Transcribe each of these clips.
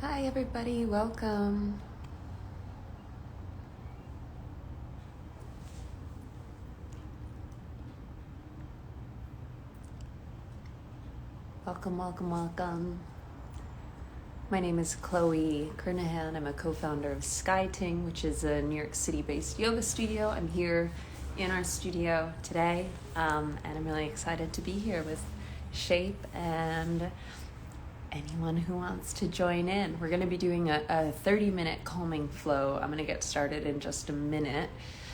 Hi everybody, welcome. Welcome. My name is Chloe Kernaghan. I'm a co-founder of SKY TING, which is a New York City-based yoga studio. I'm here in our studio today, and I'm really excited to be here with Shape and anyone who wants to join in. We're going to be doing a 30-minute calming flow. I'm going to get started in just a minute.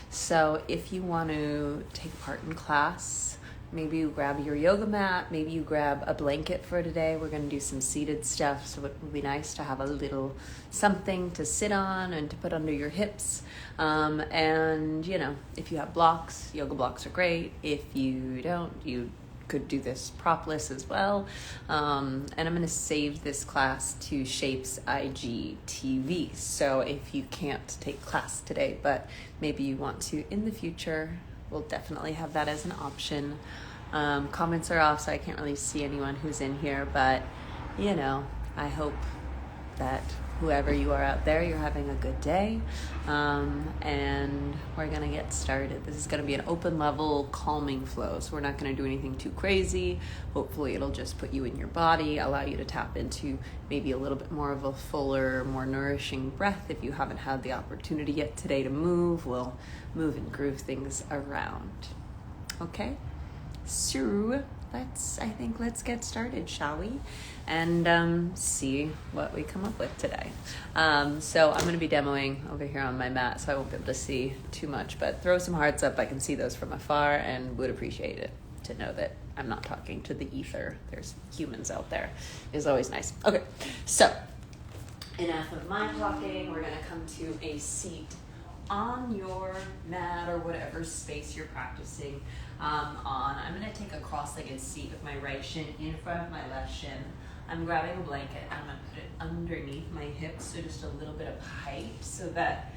So if you want to take part in class, maybe you grab your yoga mat, maybe you grab a blanket for today. We're going to do some seated stuff, so it will be nice to have a little something to sit on and to put under your hips. And, if you have blocks, yoga blocks are great. If you don't, you could do this propless as well. And I'm going to save this class to Shape's IGTV. So if you can't take class today, but maybe you want to in the future, we'll definitely have that as an option. Comments are off, so I can't really see anyone who's in here, but I hope that whoever you are out there, you're having a good day. And we're gonna get started. This is gonna be an open level calming flow, so we're not gonna do anything too crazy. Hopefully it'll just put you in your body, allow you to tap into maybe a little bit more of a fuller, more nourishing breath. If you haven't had the opportunity yet today to move, we'll move and groove things around. Okay, so let's get started, shall we? And see what we come up with today. So I'm going to be demoing over here on my mat, so I won't be able to see too much, but throw some hearts up. I can see those from afar and would appreciate it to know that I'm not talking to the ether. There's humans out there. It's always nice. Okay, so enough of my talking. We're going to come to a seat on your mat or whatever space you're practicing on. I'm going to take a cross-legged seat with my right shin in front of my left shin. I'm grabbing a blanket and I'm going to put it underneath my hips, so just a little bit of height so that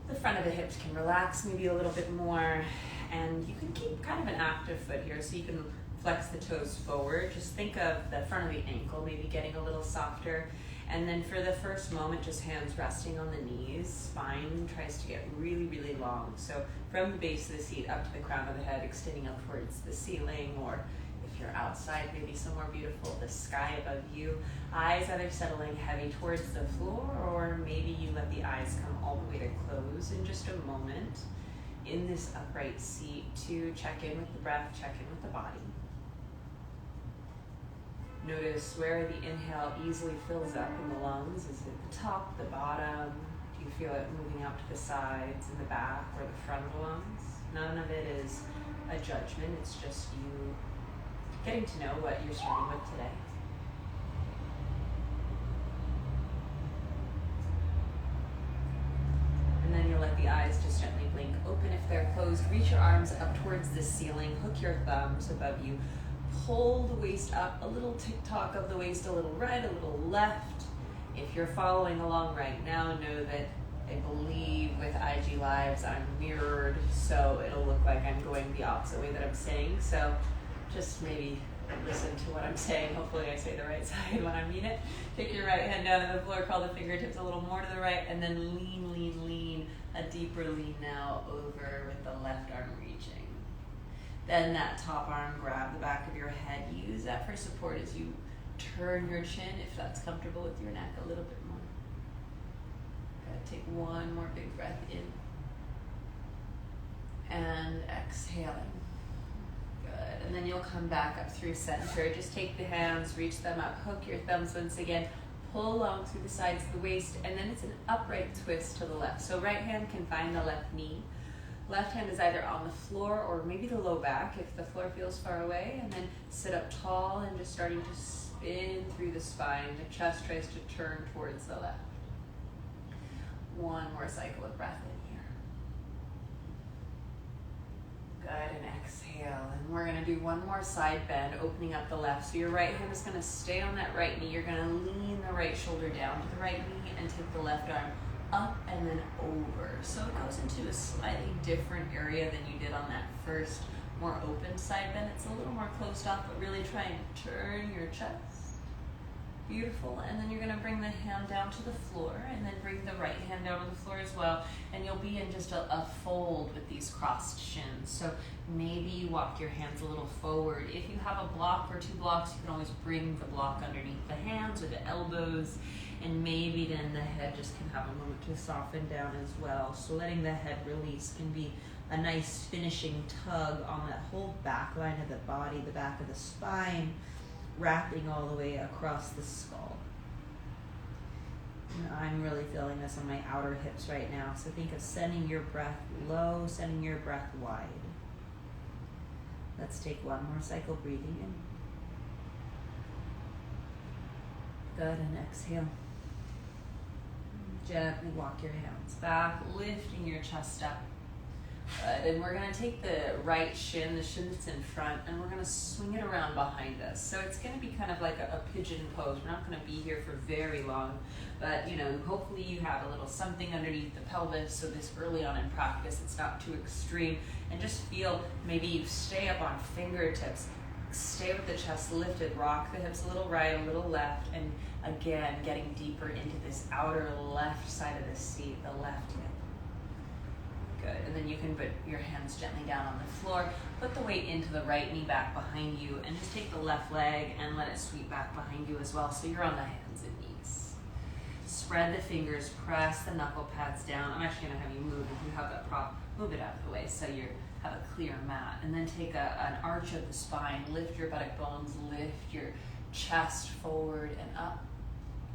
the front of the hips can relax maybe a little bit more. And you can keep kind of an active foot here, so you can flex the toes forward. Just think of the front of the ankle maybe getting a little softer. And then for the first moment, just hands resting on the knees. Spine tries to get really, really long. So from the base of the seat up to the crown of the head, extending up towards the ceiling, or if you're outside, maybe somewhere beautiful, the sky above you. Eyes either settling heavy towards the floor, or maybe you let the eyes come all the way to close in just a moment in this upright seat to check in with the breath, check in with the body. Notice where the inhale easily fills up in the lungs. Is it the top, the bottom? Do you feel it moving out to the sides, in the back, or the front of the lungs? None of it is a judgment. It's just you getting to know what you're starting with today. And then you'll let the eyes just gently blink open if they're closed. Reach your arms up towards the ceiling. Hook your thumbs above you. Pull the waist up, a little tick-tock of the waist, a little right, a little left. If you're following along right now, know that I believe with IG Lives I'm mirrored, so it'll look like I'm going the opposite way that I'm saying. So just maybe listen to what I'm saying. Hopefully I say the right side when I mean it. Take your right hand down to the floor, crawl the fingertips a little more to the right, and then lean. A deeper lean now over with the left arm reaching. Then that top arm, grab the back of your head. Use that for support as you turn your chin, if that's comfortable with your neck, a little bit more. Good. Take one more big breath in. And exhaling. Good. And then you'll come back up through center. Just take the hands, reach them up, hook your thumbs once again. Pull along through the sides of the waist, and then it's an upright twist to the left. So right hand can find the left knee. Left hand is either on the floor or maybe the low back if the floor feels far away, and then sit up tall and just starting to spin through the spine. The chest tries to turn towards the left. One more cycle of breath in here. Good, and exhale. And we're gonna do one more side bend, opening up the left. So your right hand is gonna stay on that right knee. You're gonna lean the right shoulder down to the right knee and take the left arm up and then over. So it goes into a slightly different area than you did on that first more open side bend. It's a little more closed off, but really try and turn your chest. Beautiful, and then you're gonna bring the hand down to the floor and then bring the right hand down to the floor as well. And you'll be in just a fold with these crossed shins. So maybe you walk your hands a little forward. If you have a block or two blocks, you can always bring the block underneath the hands or the elbows. And maybe then the head just can have a moment to soften down as well. So letting the head release can be a nice finishing tug on that whole back line of the body, the back of the spine, wrapping all the way across the skull. And I'm really feeling this on my outer hips right now. So think of sending your breath low, sending your breath wide. Let's take one more cycle breathing in. Good, and exhale. Gently walk your hands back, lifting your chest up. Good, and we're gonna take the right shin, the shin that's in front, and we're gonna swing it around behind us. So it's gonna be kind of like a pigeon pose. We're not gonna be here for very long, but hopefully you have a little something underneath the pelvis, so this early on in practice, it's not too extreme. And just feel, maybe you stay up on fingertips, stay with the chest lifted, rock the hips a little right, a little left, and again, getting deeper into this outer left side of the seat, the left hip. Good, and then you can put your hands gently down on the floor, put the weight into the right knee back behind you, and just take the left leg and let it sweep back behind you as well, so you're on the hands and knees. Spread the fingers, press the knuckle pads down. I'm actually gonna have you move, if you have that prop, move it out of the way so you have a clear mat, and then take an arch of the spine, lift your buttock bones, lift your chest forward and up,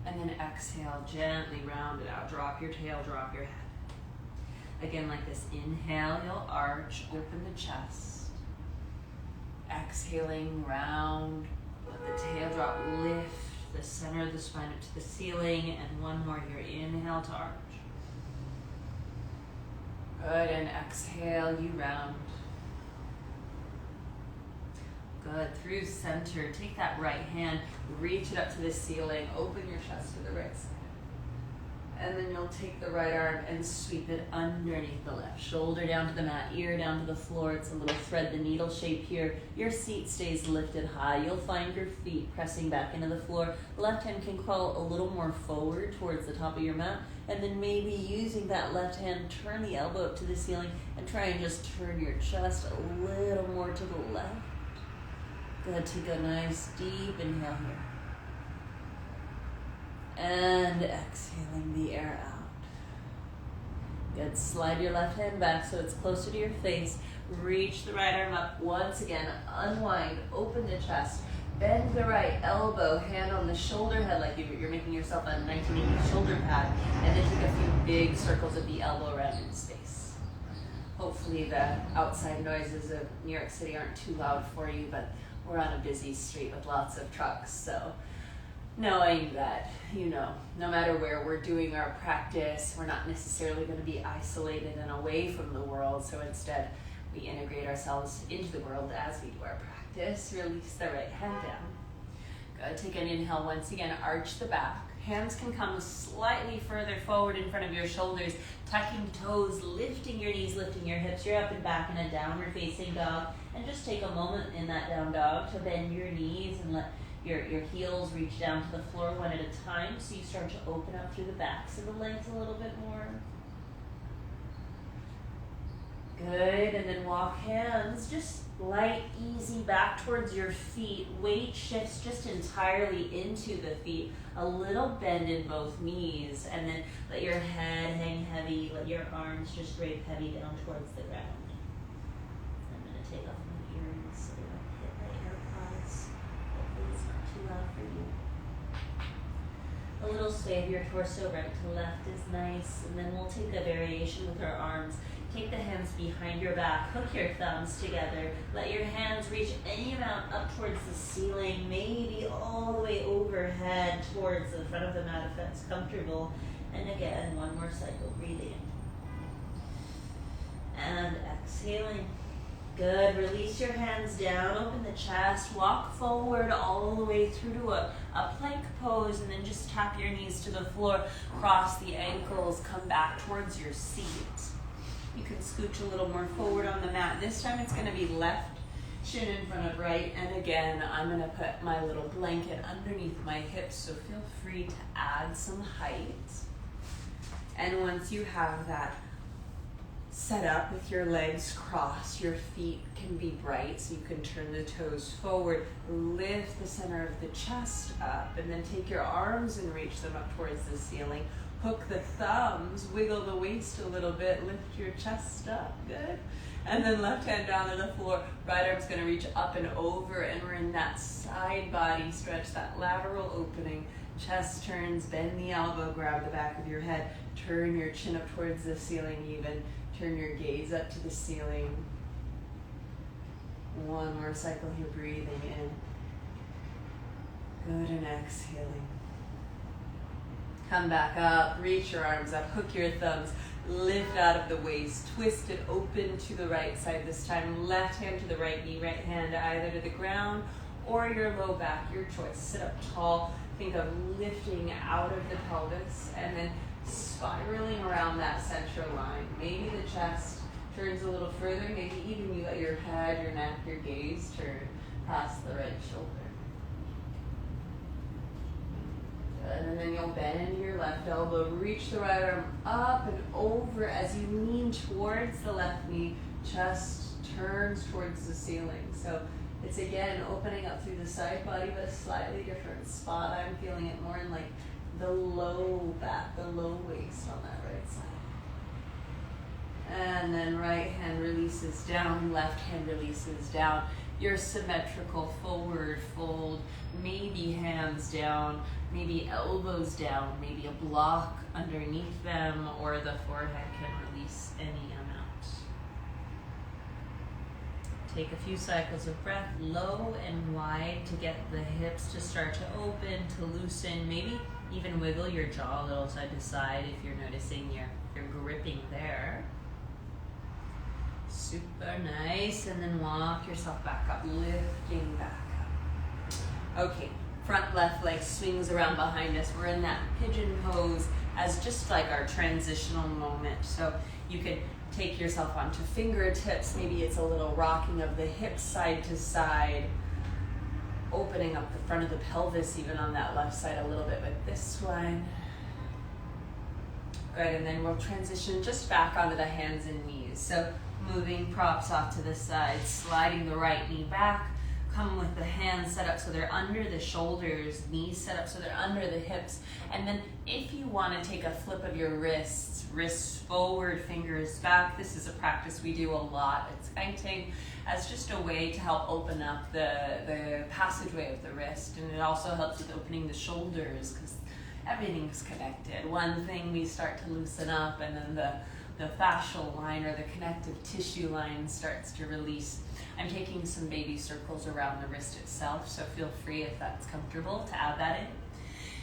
and then exhale, gently round it out, drop your tail, drop your head. Again, like this, inhale, you'll arch, open the chest. Exhaling, round, let the tail drop, lift the center of the spine up to the ceiling, and one more here, inhale to arch. Good, and exhale, you round. Good, through center, take that right hand, reach it up to the ceiling, open your chest to the right side. And then you'll take the right arm and sweep it underneath the left. Shoulder down to the mat, ear down to the floor. It's a little thread the needle shape here. Your seat stays lifted high. You'll find your feet pressing back into the floor. Left hand can crawl a little more forward towards the top of your mat. And then maybe using that left hand, turn the elbow up to the ceiling and try and just turn your chest a little more to the left. Good, take a nice deep inhale here. And exhaling the air out. Good, slide your left hand back so it's closer to your face. Reach the right arm up. Once again, unwind, open the chest. Bend the right elbow, hand on the shoulder head like you're making yourself a 1980 shoulder pad. And then take a few big circles of the elbow around in space. Hopefully the outside noises of New York City aren't too loud for you, but we're on a busy street with lots of trucks, so knowing that, no matter where we're doing our practice, we're not necessarily going to be isolated and away from the world. So instead, we integrate ourselves into the world as we do our practice. Release the right hand down. Good. Take an inhale once again. Arch the back. Hands can come slightly further forward in front of your shoulders. Tucking toes, lifting your knees, lifting your hips. You're up and back in a downward facing dog. And just take a moment in that down dog to bend your knees and let your heels reach down to the floor one at a time, so you start to open up through the backs of the legs a little bit more. Good, and then walk hands just light, easy back towards your feet. Weight shifts just entirely into the feet. A little bend in both knees, and then let your head hang heavy. Let your arms just drape heavy down towards the ground. I'm going to take off my earrings so they don't hit my AirPods. Hopefully it's not too loud for you. A little sway of your torso right to left is nice, and then we'll take a variation with our arms. Take the hands behind your back, hook your thumbs together, let your hands reach any amount up towards the ceiling, maybe all the way overhead towards the front of the mat if that's comfortable. And again, one more cycle, breathing in. And exhaling. Good, release your hands down, open the chest, walk forward all the way through to a plank pose, and then just tap your knees to the floor, cross the ankles, come back towards your seat. You can scooch a little more forward on the mat. This time it's going to be left chin in front of right, and again, I'm gonna put my little blanket underneath my hips, so feel free to add some height. And once you have that set up with your legs crossed, your feet can be bright, so you can turn the toes forward, lift the center of the chest up, and then take your arms and reach them up towards the ceiling. Hook the thumbs, wiggle the waist a little bit, lift your chest up, good. And then left hand down to the floor, right arm's gonna reach up and over, and we're in that side body stretch, that lateral opening. Chest turns, bend the elbow, grab the back of your head, turn your chin up towards the ceiling even, turn your gaze up to the ceiling. One more cycle here, breathing in. Good, and exhaling. Come back up, reach your arms up, hook your thumbs, lift out of the waist, twist it open to the right side this time. Left hand to the right knee, right hand either to the ground or your low back, your choice. Sit up tall, think of lifting out of the pelvis and then spiraling around that central line. Maybe the chest turns a little further, maybe even you let your head, your neck, your gaze turn past the right shoulder. And then you'll bend your left elbow, reach the right arm up and over as you lean towards the left knee, chest turns towards the ceiling. So it's again opening up through the side body, but a slightly different spot. I'm feeling it more in like the low back, the low waist on that right side. And then right hand releases down, left hand releases down. Your symmetrical forward fold, maybe hands down, maybe elbows down, maybe a block underneath them, or the forehead can release any amount. Take a few cycles of breath, low and wide, to get the hips to start to open, to loosen, maybe even wiggle your jaw a little side to side if you're noticing you're gripping there. Super nice, and then walk yourself back up, lifting back up. Okay, front left leg swings around behind us. We're in that pigeon pose as just like our transitional moment. So you could take yourself onto fingertips, maybe it's a little rocking of the hips side to side, opening up the front of the pelvis even on that left side a little bit with this one. Good, and then we'll transition just back onto the hands and knees. So moving props off to the side, sliding the right knee back, come with the hands set up so they're under the shoulders, knees set up so they're under the hips, and then if you want to take a flip of your wrists, wrists forward, fingers back. This is a practice we do a lot at SKY TING as just a way to help open up the passageway of the wrist, and it also helps with opening the shoulders because everything's connected. One thing we start to loosen up, and then the fascial line or the connective tissue line starts to release. I'm taking some baby circles around the wrist itself, so feel free if that's comfortable to add that in.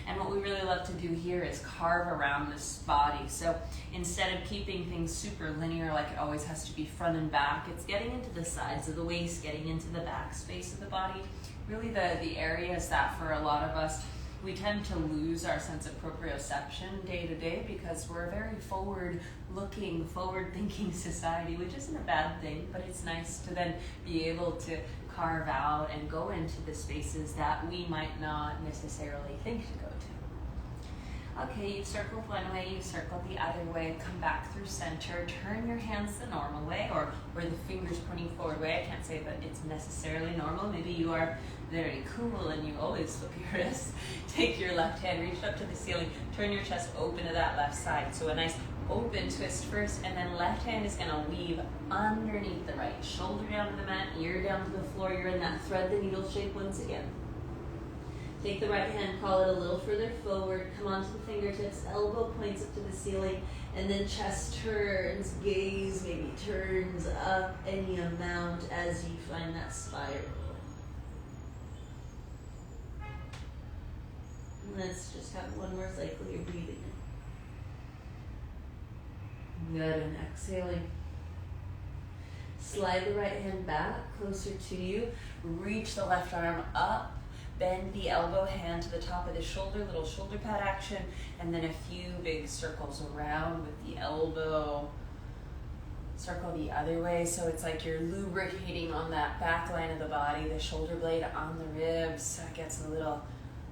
And what we really love to do here is carve around this body. So instead of keeping things super linear like it always has to be front and back, it's getting into the sides of the waist, getting into the back space of the body. Really the areas that for a lot of us, we tend to lose our sense of proprioception day to day because we're a very forward-looking, forward-thinking society, which isn't a bad thing, but it's nice to then be able to carve out and go into the spaces that we might not necessarily think to go to. Okay, you've circled one way, you've circled the other way, come back through center, turn your hands the normal way or the fingers pointing forward way. I can't say that it's necessarily normal. Maybe you are very cool and you always flip your wrists. Take your left hand, reach up to the ceiling, turn your chest open to that left side. So a nice open twist first, and then left hand is gonna weave underneath the right. Shoulder down to the mat, ear down to the floor. You're in that thread the needle shape once again. Take the right hand, crawl it a little further forward, come onto the fingertips, elbow points up to the ceiling, and then chest turns, gaze maybe turns up any amount as you find that spiral. Let's just have one more cycle. You're breathing in. Good, and exhaling. Slide the right hand back closer to you. Reach the left arm up. Bend the elbow hand to the top of the shoulder, little shoulder pad action, and then a few big circles around with the elbow Circle the other way, so it's like you're lubricating on that back line of the body, the shoulder blade on the ribs, so it gets a little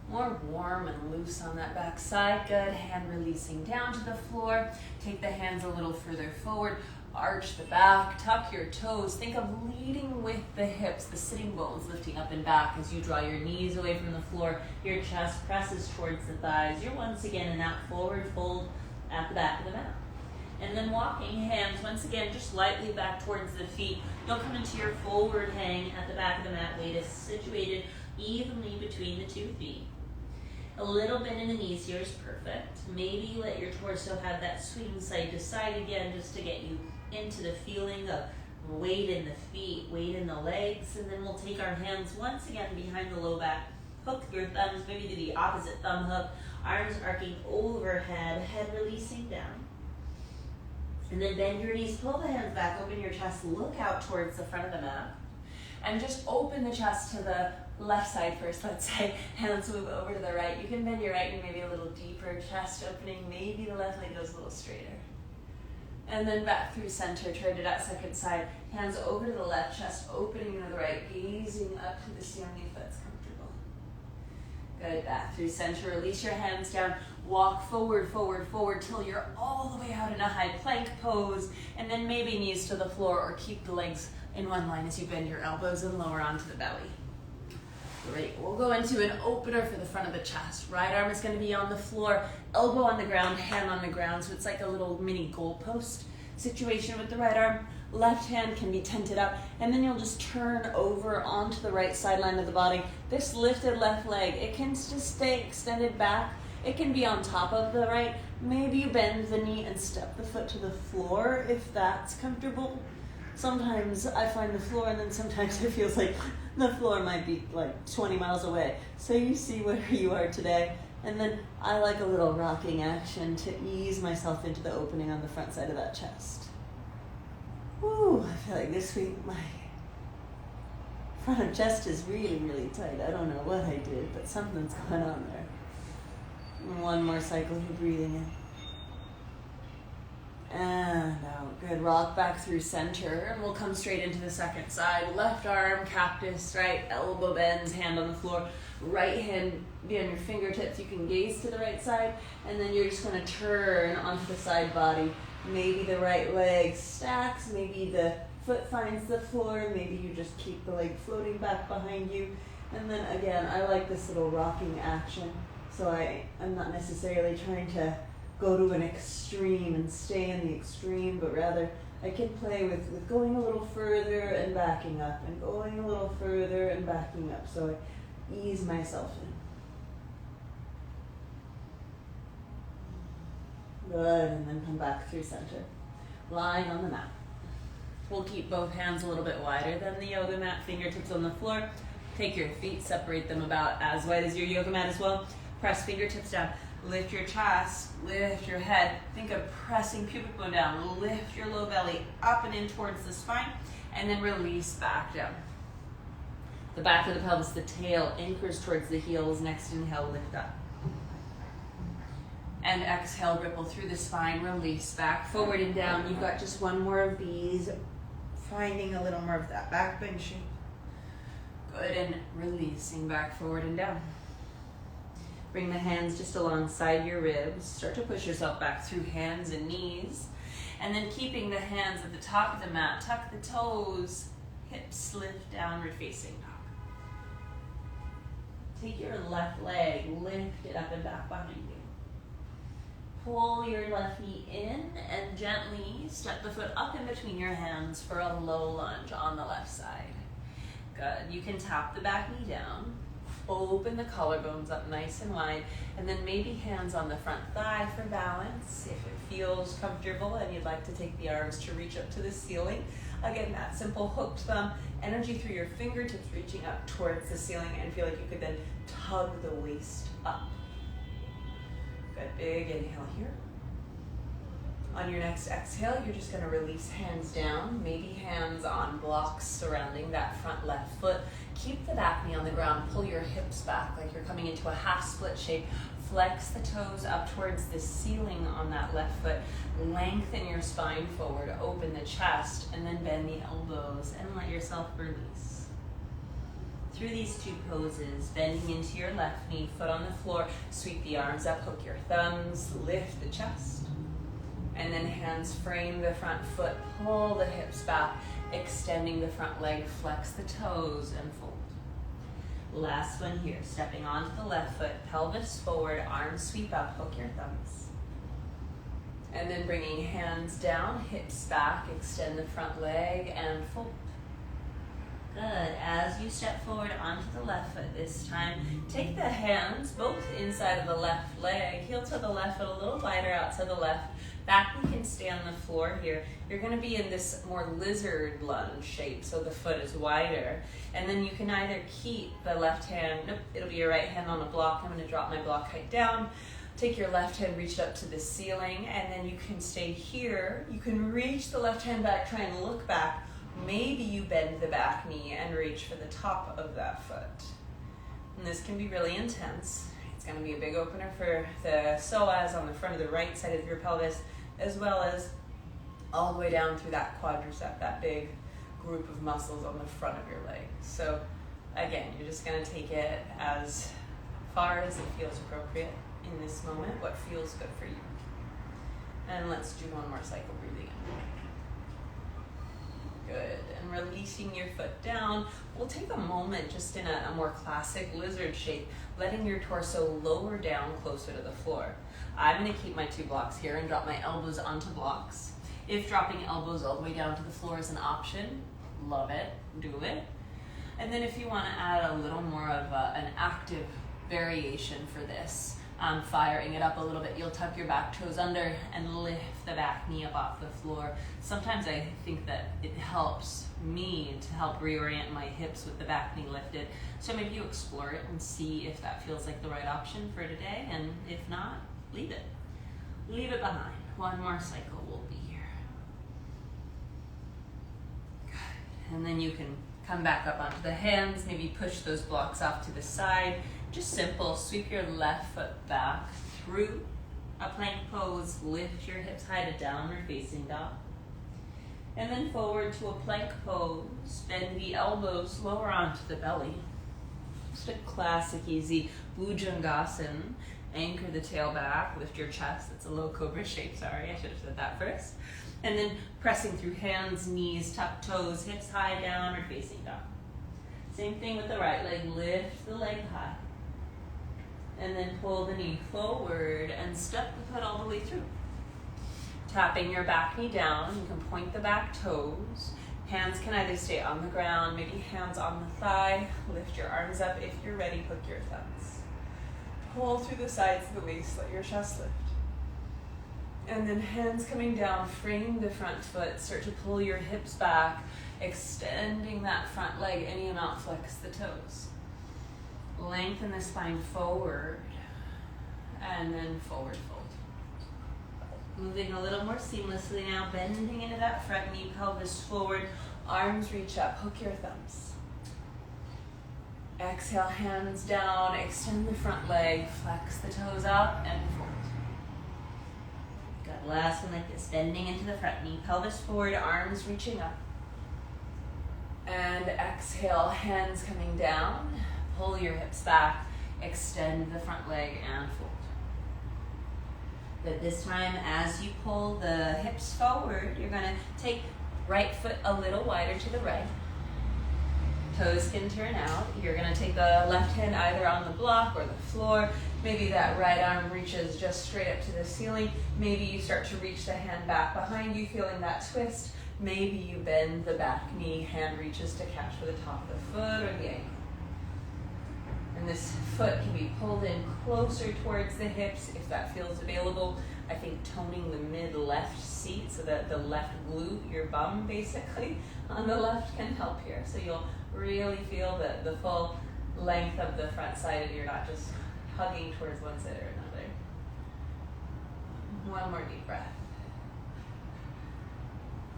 more warm and loose on that back side. Good. Hand releasing down to the floor. Take the hands a little further forward. Arch the back, tuck your toes. Think of leading with the hips, the sitting bones lifting up and back as you draw your knees away from the floor. Your chest presses towards the thighs. You're once again in that forward fold at the back of the mat. And then walking hands, once again, just lightly back towards the feet. You'll come into your forward hang at the back of the mat. Weight is situated evenly between the 2 feet. A little bend in the knees here is perfect. Maybe let your torso have that swing side to side again, just to get you into the feeling of weight in the feet, weight in the legs. And then we'll take our hands once again behind the low back. Hook your thumbs, maybe do the opposite thumb hook. Arms arcing overhead, head releasing down. And then bend your knees, pull the hands back, open your chest, look out towards the front of the mat. And just open the chest to the left side first, let's say. Hands move over to the right. You can bend your right knee maybe a little deeper, chest opening, maybe the left leg goes a little straighter. And then back through center, try to that second side. Hands over to the left, chest opening to the right, gazing up to the ceiling if that's comfortable. Good, back through center, release your hands down. Walk forward, forward, forward till you're all the way out in a high plank pose, and then maybe knees to the floor, or keep the legs in one line as you bend your elbows and lower onto the belly. Great, we'll go into an opener for the front of the chest. Right arm is going to be on the floor, elbow on the ground, hand on the ground, so it's like a little mini goalpost situation with the right arm. Left hand can be tented up, and then you'll just turn over onto the right sideline of the body. This lifted left leg, it can just stay extended back. It can be on top of the right. Maybe you bend the knee and step the foot to the floor if that's comfortable. Sometimes I find the floor, and then sometimes it feels like the floor might be like 20 miles away. So you see where you are today. And then I like a little rocking action to ease myself into the opening on the front side of that chest. Woo, I feel like this week my front of chest is really, really tight. I don't know what I did, but something's going on there. One more cycle of breathing in. And out. Good. Rock back through center, and we'll come straight into the second side. Left arm, cactus, right elbow bends, hand on the floor. Right hand be on your fingertips. You can gaze to the right side, and then you're just going to turn onto the side body. Maybe the right leg stacks, maybe the foot finds the floor, maybe you just keep the leg floating back behind you. And then again, I like this little rocking action. So I'm not necessarily trying to go to an extreme and stay in the extreme, but rather I can play with going a little further and backing up, and going a little further and backing up. So I ease myself in. Good, and then come back through center. Lying on the mat. We'll keep both hands a little bit wider than the yoga mat, fingertips on the floor. Take your feet, separate them about as wide as your yoga mat as well. Press fingertips down. Lift your chest, lift your head. Think of pressing pubic bone down. Lift your low belly up and in towards the spine, and then release back down. The back of the pelvis, the tail anchors towards the heels. Next inhale, lift up. And exhale, ripple through the spine, release back, forward and down. You've got just one more of these, finding a little more of that back bend shape. Good, and releasing back, forward and down. Bring the hands just alongside your ribs. Start to push yourself back through hands and knees. And then keeping the hands at the top of the mat, tuck the toes, hips lift, downward facing dog. Take your left leg, lift it up and back behind you. Pull your left knee in and gently step the foot up in between your hands for a low lunge on the left side. Good. You can tap the back knee down. Open the collarbones up nice and wide, and then maybe hands on the front thigh for balance. If it feels comfortable and you'd like to take the arms to reach up to the ceiling, again, that simple hooked thumb, energy through your fingertips reaching up towards the ceiling, and feel like you could then tug the waist up. Good, big inhale here. On your next exhale, you're just going to release hands down, maybe hands on blocks surrounding that front left foot. Keep the back knee on the ground, pull your hips back like you're coming into a half split shape. Flex the toes up towards the ceiling on that left foot. Lengthen your spine forward, open the chest, and then bend the elbows and let yourself release. Through these two poses, bending into your left knee, foot on the floor, sweep the arms up, hook your thumbs, lift the chest. And then hands frame the front foot, pull the hips back, extending the front leg, flex the toes and fold. Last one here, stepping onto the left foot, pelvis forward, arms sweep up, hook your thumbs. And then bringing hands down, hips back, extend the front leg and fold. Good. As you step forward onto the left foot this time, take the hands both inside of the left leg, heel to the left foot a little wider out to the left. Back knee can stay on the floor here. You're going to be in this more lizard lunge shape, so the foot is wider. And then you can either keep the left hand, nope, it'll be your right hand on a block. I'm going to drop my block height down. Take your left hand, reach up to the ceiling, and then you can stay here. You can reach the left hand back, try and look back. Maybe you bend the back knee and reach for the top of that foot. And this can be really intense. It's going to be a big opener for the psoas on the front of the right side of your pelvis, as well as all the way down through that quadricep, that big group of muscles on the front of your leg. So again, you're just going to take it as far as it feels appropriate in this moment, what feels good for you. And let's do one more cycle breathing in. Good. And releasing your foot down. We'll take a moment just in a more classic lizard shape, letting your torso lower down closer to the floor. I'm going to keep my two blocks here and drop my elbows onto blocks. If dropping elbows all the way down to the floor is an option, love it, do it. And then if you want to add a little more of an active variation for this, firing it up a little bit, you'll tuck your back toes under and lift the back knee up off the floor. Sometimes I think that it helps me to help reorient my hips with the back knee lifted. So maybe you explore it and see if that feels like the right option for today, and if not, leave it. Leave it behind. One more cycle will be here. Good. And then you can come back up onto the hands, maybe push those blocks off to the side. Just simple, sweep your left foot back through a plank pose, lift your hips high to downward facing dog. And then forward to a plank pose, bend the elbows lower onto the belly. Just a classic easy Bhujangasana. Anchor the tail back, lift your chest. It's a low cobra shape, sorry, I should have said that first. And then pressing through hands, knees, tuck toes, hips high, downward facing dog. Same thing with the right leg, lift the leg high. And then pull the knee forward and step the foot all the way through. Tapping your back knee down, you can point the back toes. Hands can either stay on the ground, maybe hands on the thigh. Lift your arms up. If you're ready, hook your thumbs. Pull through the sides of the waist, let your chest lift. And then hands coming down, frame the front foot, start to pull your hips back, extending that front leg any amount, flex the toes. Lengthen the spine forward, and then forward fold. Moving a little more seamlessly now, bending into that front knee, pelvis forward, arms reach up, hook your thumbs. Exhale, hands down, extend the front leg, flex the toes up, and fold. Good, last one like this, bending into the front knee, pelvis forward, arms reaching up. And exhale, hands coming down. Pull your hips back, extend the front leg, and fold. But this time, as you pull the hips forward, you're going to take right foot a little wider to the right. Toes can turn out. You're going to take the left hand either on the block or the floor. Maybe that right arm reaches just straight up to the ceiling. Maybe you start to reach the hand back behind you, feeling that twist. Maybe you bend the back knee, hand reaches to catch for the top of the foot or the ankle. And this foot can be pulled in closer towards the hips if that feels available. I think toning the mid-left seat so that the left glute, your bum basically, on the left can help here. So you'll really feel the full length of the front side and you're not just hugging towards one side or another. One more deep breath.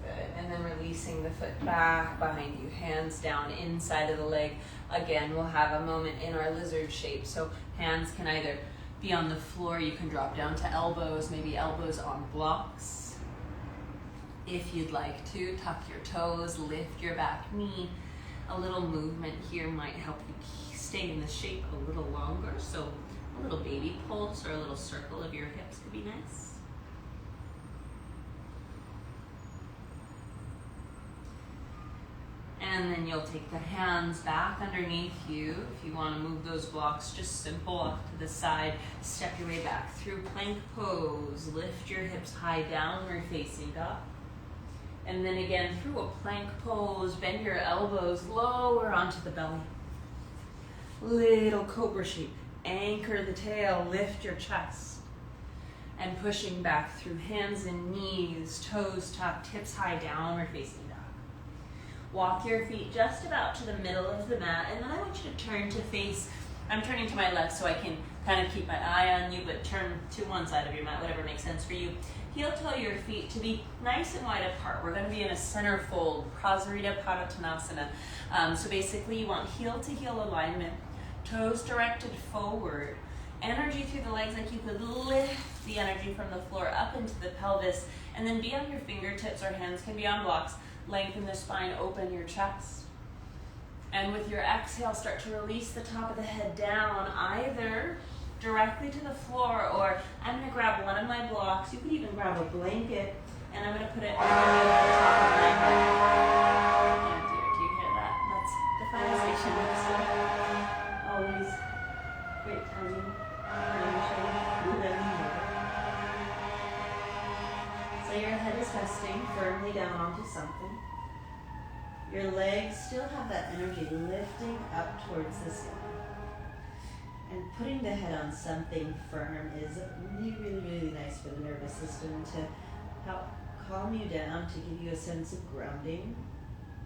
Good. And then releasing the foot back behind you, hands down inside of the leg. Again, we'll have a moment in our lizard shape. So hands can either be on the floor, you can drop down to elbows, maybe elbows on blocks. If you'd like to, tuck your toes, lift your back knee. A little movement here might help you stay in the shape a little longer. So a little baby pulse or a little circle of your hips could be nice. And then you'll take the hands back underneath you. If you want to move those blocks, just simple off to the side. Step your way back through plank pose. Lift your hips high, downward facing dog. And then again through a plank pose, bend your elbows lower onto the belly. Little cobra shape. Anchor the tail, lift your chest. And pushing back through hands and knees, toes tucked, hips high, downward facing dog. Walk your feet just about to the middle of the mat, and then I want you to turn to face, I'm turning to my left so I can kind of keep my eye on you, but turn to one side of your mat, whatever makes sense for you. Heel toe your feet to be nice and wide apart. We're going to be in a center fold, Prasarita Padottanasana. So basically you want heel to heel alignment, toes directed forward, energy through the legs like you could lift the energy from the floor up into the pelvis, and then be on your fingertips or hands can be on blocks. Lengthen the spine, open your chest. And with your exhale, start to release the top of the head down, either directly to the floor, or I'm going to grab one of my blocks. You could even grab a blanket, and I'm going to put it underneath the top of my head. Oh dear, do you hear that? That's defenestration. Always great timing. So your head is resting firmly down onto something. Your legs still have that energy lifting up towards the sky. And putting the head on something firm is really, really, really nice for the nervous system to help calm you down, to give you a sense of grounding.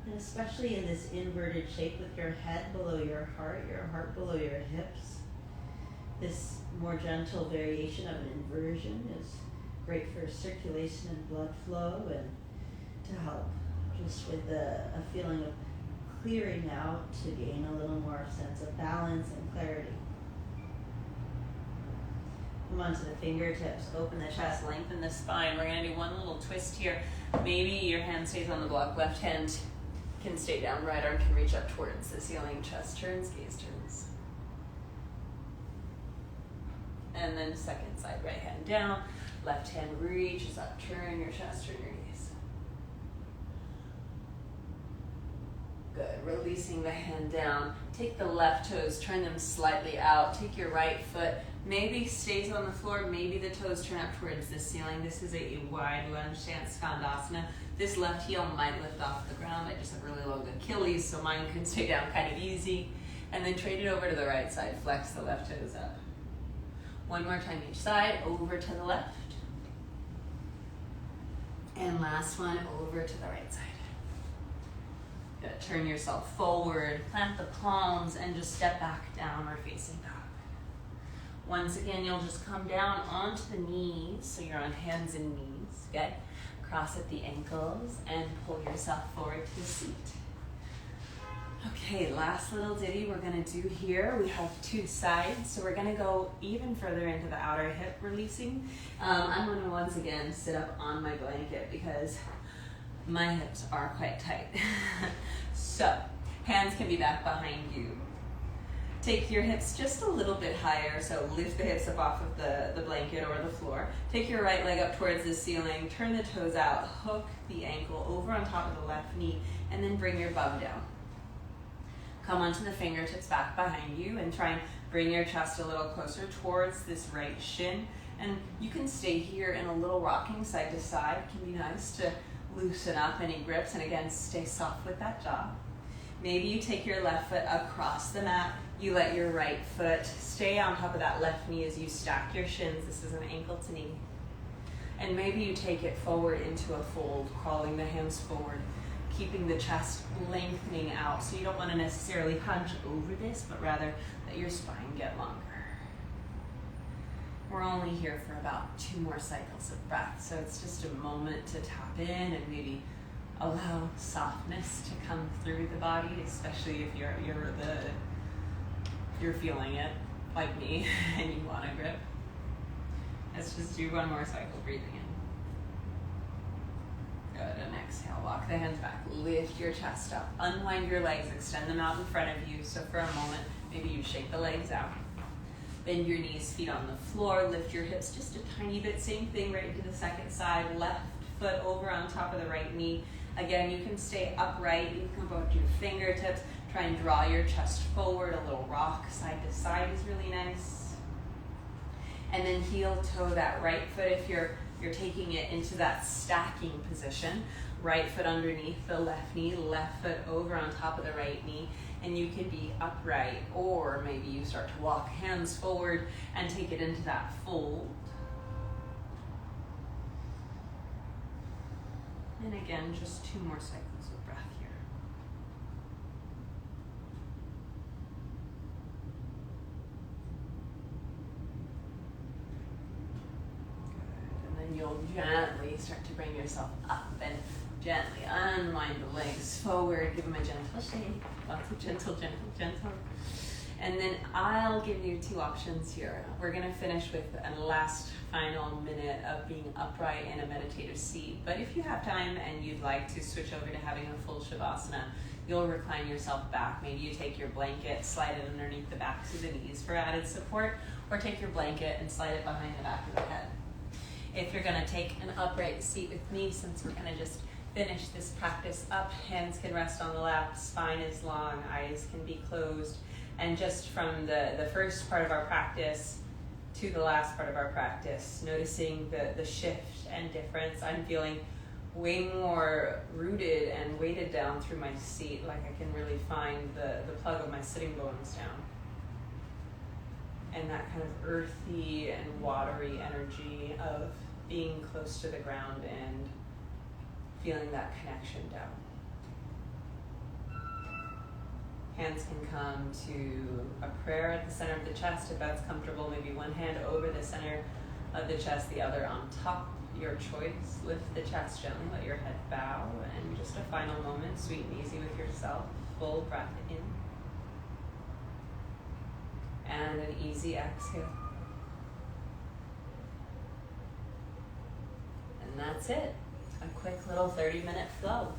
And especially in this inverted shape with your head below your heart below your hips. This more gentle variation of an inversion is great for circulation and blood flow, and to help just with a feeling of clearing out, to gain a little more sense of balance and clarity. Come onto the fingertips, open the chest, lengthen the spine. We're going to do one little twist here. Maybe your hand stays on the block, left hand can stay down, right arm can reach up towards the ceiling, chest turns, gaze turns. And then second side, right hand down, left hand reaches up, turn your chest, turn your gaze. Good, releasing the hand down. Take the left toes, turn them slightly out. Take your right foot, maybe stays on the floor, maybe the toes turn up towards the ceiling. This is a wide lunge stance, Skandasana. This left heel might lift off the ground. I just have really long Achilles, so mine can stay down kind of easy. And then trade it over to the right side, flex the left toes up. One more time each side, over to the left. And last one, over to the right side. Good. Turn yourself forward, plant the palms, and just step back, downward facing dog. Once again, you'll just come down onto the knees, so you're on hands and knees. Good. Cross at the ankles and pull yourself forward to a seat. Okay, last little ditty we're going to do here. We have two sides, so we're going to go even further into the outer hip releasing. I'm going to once again sit up on my blanket because my hips are quite tight. So, hands can be back behind you. Take your hips just a little bit higher, so lift the hips up off of the blanket or the floor. Take your right leg up towards the ceiling, turn the toes out, hook the ankle over on top of the left knee, and then bring your bum down. Come onto the fingertips back behind you and try and bring your chest a little closer towards this right shin. And you can stay here in a little rocking side to side. It can be nice to loosen up any grips, and again, stay soft with that jaw. Maybe you take your left foot across the mat. You let your right foot stay on top of that left knee as you stack your shins. This is an ankle to knee. And maybe you take it forward into a fold, crawling the hands forward, keeping the chest lengthening out. So you don't want to necessarily hunch over this, but rather let your spine get longer. We're only here for about 2 more cycles of breath, so it's just a moment to tap in and maybe Allow softness to come through the body, especially if you're feeling it like me and you want to grip. Let's just do one more cycle, breathing in. Good, and exhale, walk the hands back, lift your chest up, unwind your legs, extend them out in front of you. So for a moment, maybe you shake the legs out. Bend your knees, feet on the floor, lift your hips just a tiny bit. Same thing right to the second side, left foot over on top of the right knee. Again, you can stay upright, you can go to your fingertips, try and draw your chest forward, a little rock side to side is really nice. And then heel toe that right foot if you're taking it into that stacking position. Right foot underneath the left knee, left foot over on top of the right knee, and you can be upright, or maybe you start to walk hands forward and take it into that fold. And again, just 2 more cycles of breath here. Good. And then you'll gently start to bring yourself up and gently unwind the legs forward. Give them a gentle shake. Lots of gentle, gentle, gentle. And then I'll give you 2 options here. We're going to finish with a last final minute of being upright in a meditative seat. But if you have time and you'd like to switch over to having a full Shavasana, you'll recline yourself back. Maybe you take your blanket, slide it underneath the backs of the knees for added support, or take your blanket and slide it behind the back of the head. If you're going to take an upright seat with me, since we're going to just finish this practice up, hands can rest on the lap, spine is long, eyes can be closed. And just from the first part of our practice to the last part of our practice, noticing the shift and difference. I'm feeling way more rooted and weighted down through my seat, like I can really find the plug of my sitting bones down. And that kind of earthy and watery energy of being close to the ground and feeling that connection down. Hands can come to a prayer at the center of the chest if that's comfortable. Maybe one hand over the center of the chest, the other on top. Your choice. Lift the chest gently, let your head bow, and just a final moment, sweet and easy with yourself. Full breath in. And an easy exhale. And that's it. A quick little 30-minute flow.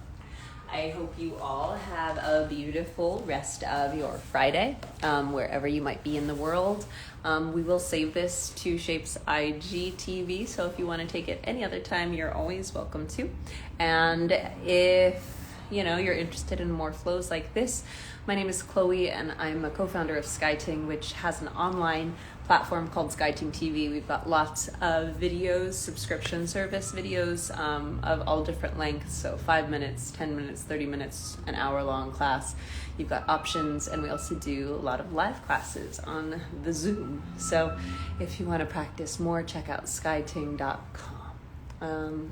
I hope you all have a beautiful rest of your Friday, wherever you might be in the world. We will save this to Shape's IGTV, so if you want to take it any other time, you're always welcome to. And if you're interested in more flows like this, my name is Chloe, and I'm a co-founder of SKY TING, which has an online platform called SKY TING TV. We've got lots of videos, subscription service videos of all different lengths, so 5 minutes, 10 minutes, 30 minutes, an hour-long class. You've got options, and we also do a lot of live classes on the Zoom. So if you want to practice more, check out skyting.com.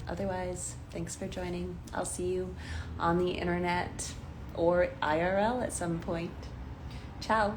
Otherwise, thanks for joining. I'll see you on the internet or IRL at some point. Ciao.